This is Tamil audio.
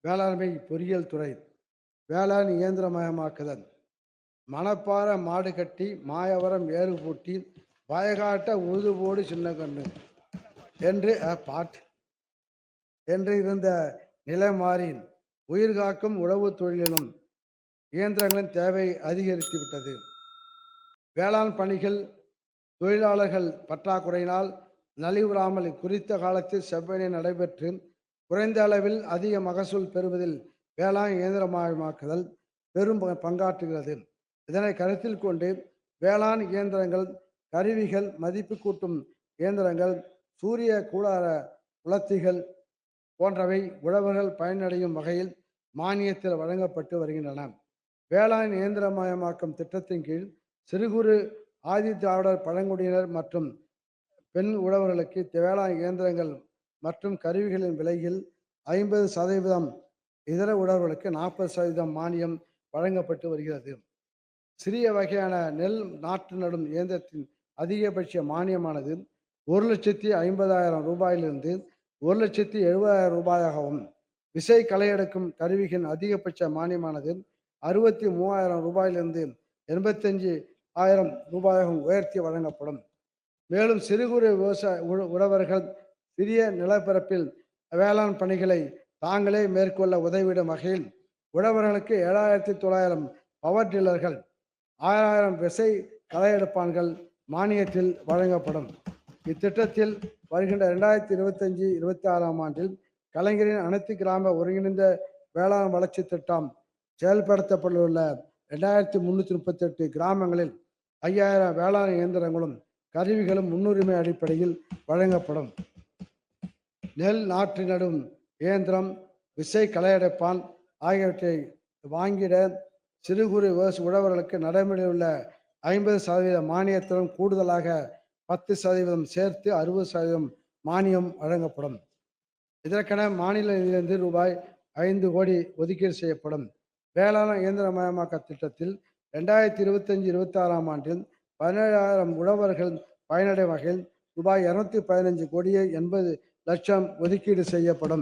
வேளாண்மை பொறியியல் துறை, வேளாண் இயந்திரமயமாக்குதல், மணப்பாற மாடு கட்டி மாயவரம் ஏறு பூட்டி வயகாட்ட உழுதுபோடு சின்ன கண்ணு என்று பாட்டு என்று இருந்த நிலை மாறின் உயிர்காக்கும் உழவு தொழிலிலும் இயந்திரங்களின் தேவை அதிகரித்துவிட்டது. வேளாண் பணிகள் தொழிலாளர்கள் பற்றாக்குறையினால் நலிவுறாமல் குறித்த காலத்தில் செவ்வனே நடைபெற்று குறைந்த அளவில் அதிக மகசூல் பெறுவதில் வேளாண் இயந்திரமயமாக்குதல் பெரும் பங்காற்றுகிறது. இதனை கருத்தில் கொண்டு வேளாண் இயந்திரங்கள், கருவிகள், மதிப்பு கூட்டும் இயந்திரங்கள், சூரிய கூடார உலர்த்திகள் போன்றவை உழவர்கள் பயனடையும் வகையில் மானியத்தில் வழங்கப்பட்டு வருகின்றன. வேளாண் இயந்திரமயமாக்கும் திட்டத்தின் கீழ் சிறு குறு ஆதி திராவிடர் பழங்குடியினர் மற்றும் பெண் உழவர்களுக்கு வேளாண் இயந்திரங்கள் மற்றும் கருவிகளின் விலையில் 50%, இதர உழவர்களுக்கு 40% மானியம் வழங்கப்பட்டு வருகிறது. சிறிய வகையான நெல் நாற்று நடும் இயந்திரத்தின் அதிகபட்ச மானியமானது 1,50,000 ரூபாயிலிருந்து 1,70,000 ரூபாயாகவும், விசை களை எடுக்கும் கருவிகளின் அதிகபட்ச மானியமானது 63,000 ரூபாயிலிருந்து 85,000 ரூபாயாகவும் உயர்த்தி வழங்கப்படும். மேலும் சிறு குறு உழவர்கள் சிறிய நிலப்பரப்பில் வேளாண் பணிகளை தாங்களே மேற்கொள்ள உதவிடும் வகையில் உழவர்களுக்கு 7,900 பவர் டில்லர்கள், 6,000 விசை களையெடுப்பான்கள் மானியத்தில் வழங்கப்படும். இத்திட்டத்தில் வருகின்ற 2025-26 ஆண்டில் கலைஞரின் அனைத்து கிராம ஒருங்கிணைந்த வேளாண் வளர்ச்சி திட்டம் செயல்படுத்தப்பட்டுள்ள 2,338 கிராமங்களில் 5,000 வேளாண் இயந்திரங்களும் கருவிகளும் முன்னுரிமை அடிப்படையில் வழங்கப்படும். நெல் நாற்று நடும் இயந்திரம், விசை களையெடுப்பான் ஆகியவற்றை வாங்கிட சிறு குறு உழவர்களுக்கு நடைமுறையில் உள்ள 50% மானியத்துடன் கூடுதலாக 10% சேர்த்து 60% மானியம் வழங்கப்படும். இதற்கென மாநில நிதியிலிருந்து ரூபாய் 5 கோடி ஒதுக்கீடு செய்யப்படும். வேளாண் இயந்திரமயமாக்க திட்டத்தில் 2025-26 ஆண்டில் 17,000 உழவர்கள் பயனடையும் வகையில் ரூபாய் 215 கோடியே 80 லட்சம் ஒதுக்கீடு செய்யப்படும்.